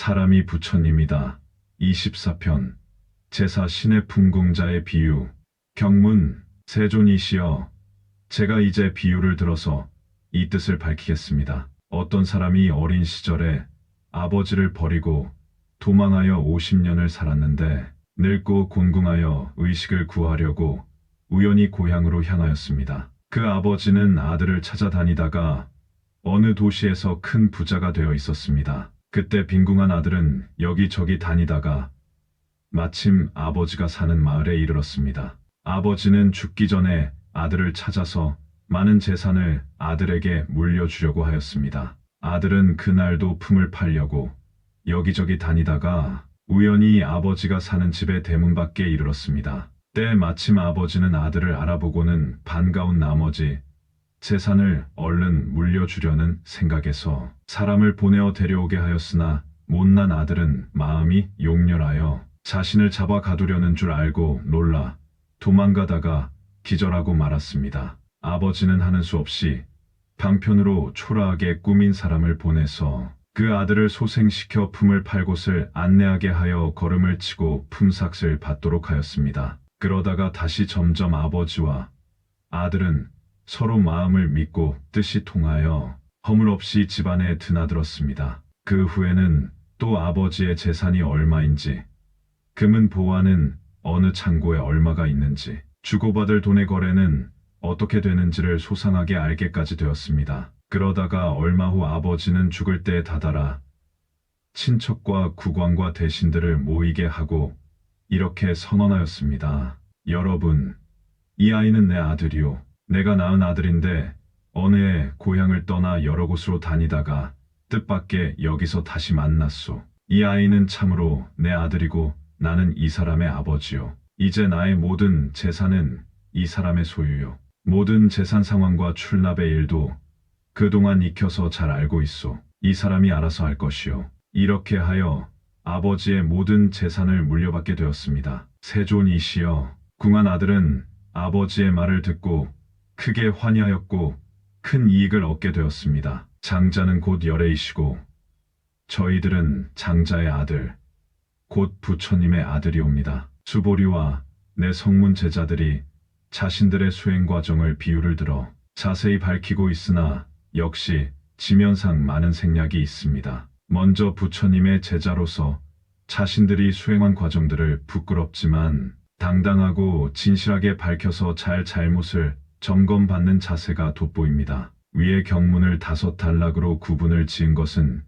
사람이 부처님이다. 24편 제사 신의 풍궁자의 비유. 경문. 세존이시여, 제가 이제 비유를 들어서 이 뜻을 밝히겠습니다. 어떤 사람이 어린 시절에 아버지를 버리고 도망하여 50년을 살았는데 늙고 곤궁하여 의식을 구하려고 우연히 고향으로 향하였습니다. 그 아버지는 아들을 찾아다니다가 어느 도시에서 큰 부자가 되어 있었습니다. 그때 빈궁한 아들은 여기저기 다니다가 마침 아버지가 사는 마을에 이르렀습니다. 아버지는 죽기 전에 아들을 찾아서 많은 재산을 아들에게 물려주려고 하였습니다. 아들은 그날도 품을 팔려고 여기저기 다니다가 우연히 아버지가 사는 집의 대문 밖에 이르렀습니다. 때 마침 아버지는 아들을 알아보고는 반가운 나머지 재산을 얼른 물려주려는 생각에서 사람을 보내어 데려오게 하였으나 못난 아들은 마음이 용렬하여 자신을 잡아 가두려는 줄 알고 놀라 도망가다가 기절하고 말았습니다. 아버지는 하는 수 없이 방편으로 초라하게 꾸민 사람을 보내서 그 아들을 소생시켜 품을 팔 곳을 안내하게 하여 걸음을 치고 품삯을 받도록 하였습니다. 그러다가 다시 점점 아버지와 아들은 서로 마음을 믿고 뜻이 통하여 허물없이 집안에 드나들었습니다. 그 후에는 또 아버지의 재산이 얼마인지, 금은 보화는 어느 창고에 얼마가 있는지, 주고받을 돈의 거래는 어떻게 되는지를 소상하게 알게까지 되었습니다. 그러다가 얼마 후 아버지는 죽을 때에 다다라 친척과 국왕과 대신들을 모이게 하고 이렇게 선언하였습니다. 여러분, 이 아이는 내 아들이요. 내가 낳은 아들인데 어느 해 고향을 떠나 여러 곳으로 다니다가 뜻밖의 여기서 다시 만났소. 이 아이는 참으로 내 아들이고 나는 이 사람의 아버지요. 이제 나의 모든 재산은 이 사람의 소유요. 모든 재산 상황과 출납의 일도 그동안 익혀서 잘 알고 있소. 이 사람이 알아서 할 것이요. 이렇게 하여 아버지의 모든 재산을 물려받게 되었습니다. 세존이시여, 궁한 아들은 아버지의 말을 듣고 크게 환희하였고 큰 이익을 얻게 되었습니다. 장자는 곧 열애이시고 저희들은 장자의 아들, 곧 부처님의 아들이옵니다. 수보리와 내 성문 제자들이 자신들의 수행 과정을 비유를 들어 자세히 밝히고 있으나 역시 지면상 많은 생략이 있습니다. 먼저 부처님의 제자로서 자신들이 수행한 과정들을 부끄럽지만 당당하고 진실하게 밝혀서 잘못을 점검받는 자세가 돋보입니다. 위의 경문을 5단락으로 구분을 지은 것은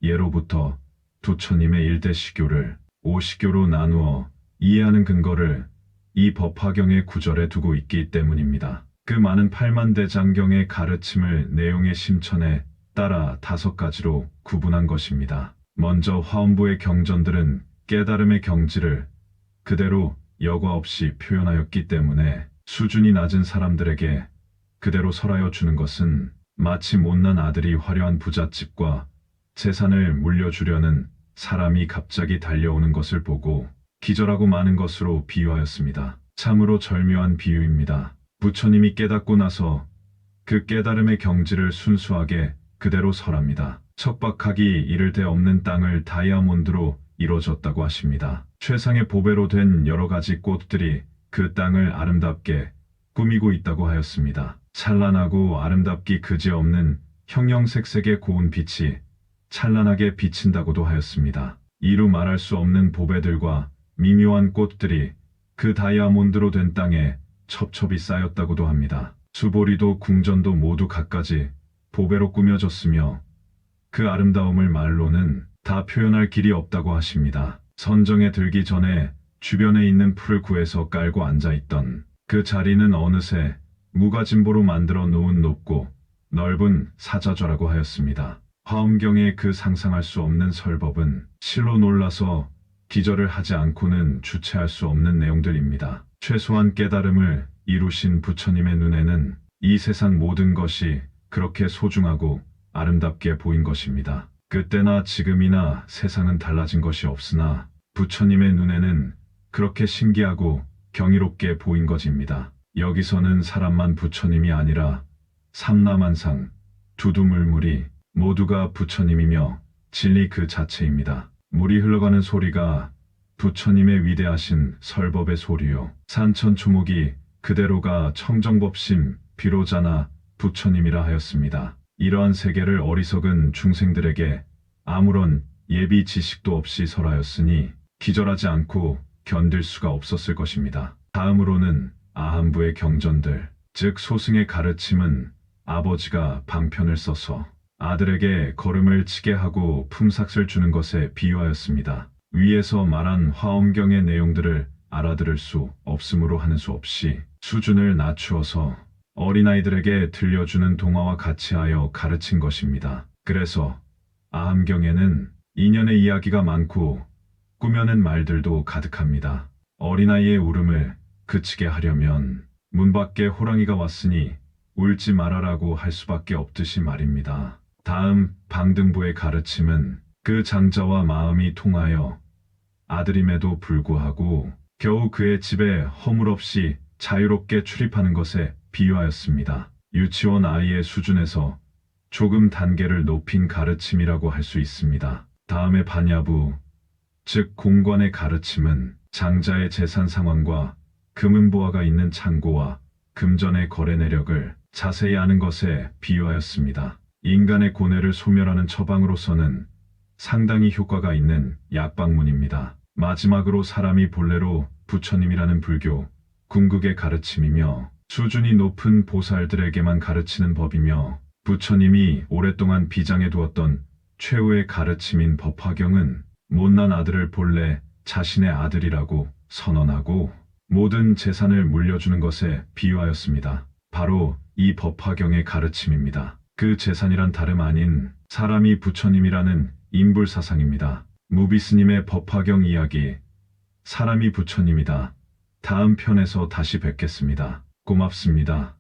예로부터 부처님의 1대 시교를 5시교로 나누어 이해하는 근거를 이 법화경의 구절에 두고 있기 때문입니다. 그 많은 8만대장경의 가르침을 내용의 심천에 따라 5가지로 구분한 것입니다. 먼저 화엄부의 경전들은 깨달음의 경지를 그대로 여과 없이 표현하였기 때문에 수준이 낮은 사람들에게 그대로 설하여 주는 것은 마치 못난 아들이 화려한 부잣집과 재산을 물려주려는 사람이 갑자기 달려오는 것을 보고 기절하고 마는 것으로 비유하였습니다. 참으로 절묘한 비유입니다. 부처님이 깨닫고 나서 그 깨달음의 경지를 순수하게 그대로 설합니다. 척박하기 이를 데 없는 땅을 다이아몬드로 이루어졌다고 하십니다. 최상의 보배로 된 여러 가지 꽃들이 그 땅을 아름답게 꾸미고 있다고 하였습니다. 찬란하고 아름답기 그지없는 형형색색의 고운 빛이 찬란하게 비친다고도 하였습니다. 이루 말할 수 없는 보배들과 미묘한 꽃들이 그 다이아몬드로 된 땅에 첩첩이 쌓였다고도 합니다. 수보리도 궁전도 모두 갖가지 보배로 꾸며졌으며 그 아름다움을 말로는 다 표현할 길이 없다고 하십니다. 선정에 들기 전에 주변에 있는 풀을 구해서 깔고 앉아있던 그 자리는 어느새 무가진보로 만들어 놓은 높고 넓은 사자좌라고 하였습니다. 화엄경의 그 상상할 수 없는 설법은 실로 놀라서 기절을 하지 않고는 주체할 수 없는 내용들입니다. 최소한 깨달음을 이루신 부처님의 눈에는 이 세상 모든 것이 그렇게 소중하고 아름답게 보인 것입니다. 그때나 지금이나 세상은 달라진 것이 없으나 부처님의 눈에는 그렇게 신기하고 경이롭게 보인 것입니다. 여기서는 사람만 부처님이 아니라 삼라만상, 두두물물이 모두가 부처님이며 진리 그 자체입니다. 물이 흘러가는 소리가 부처님의 위대하신 설법의 소리요. 산천초목이 그대로가 청정법심 비로자나 부처님이라 하였습니다. 이러한 세계를 어리석은 중생들에게 아무런 예비 지식도 없이 설하였으니 기절하지 않고 견딜 수가 없었을 것입니다. 다음으로는 아함부의 경전들, 즉 소승의 가르침은 아버지가 방편을 써서 아들에게 걸음을 치게 하고 품삯을 주는 것에 비유하였습니다. 위에서 말한 화엄경의 내용들을 알아들을 수 없으므로 하는 수 없이 수준을 낮추어서 어린아이들에게 들려주는 동화와 같이 하여 가르친 것입니다. 그래서 아함경에는 인연의 이야기가 많고 꾸며낸 말들도 가득합니다. 어린아이의 울음을 그치게 하려면 문 밖에 호랑이가 왔으니 울지 말아라고 할 수밖에 없듯이 말입니다. 다음 방등부의 가르침은 그 장자와 마음이 통하여 아들임에도 불구하고 겨우 그의 집에 허물 없이 자유롭게 출입하는 것에 비유하였습니다. 유치원 아이의 수준에서 조금 단계를 높인 가르침이라고 할 수 있습니다. 다음에 반야부, 즉 공관의 가르침은 장자의 재산 상황과 금은보화가 있는 창고와 금전의 거래 내력을 자세히 아는 것에 비유하였습니다. 인간의 고뇌를 소멸하는 처방으로서는 상당히 효과가 있는 약방문입니다. 마지막으로 사람이 본래로 부처님이라는 불교, 궁극의 가르침이며 수준이 높은 보살들에게만 가르치는 법이며 부처님이 오랫동안 비장해 두었던 최후의 가르침인 법화경은 못난 아들을 본래 자신의 아들이라고 선언하고 모든 재산을 물려주는 것에 비유하였습니다. 바로 이 법화경의 가르침입니다. 그 재산이란 다름 아닌 사람이 부처님이라는 인불사상입니다. 무비스님의 법화경 이야기, 사람이 부처님이다. 다음 편에서 다시 뵙겠습니다. 고맙습니다.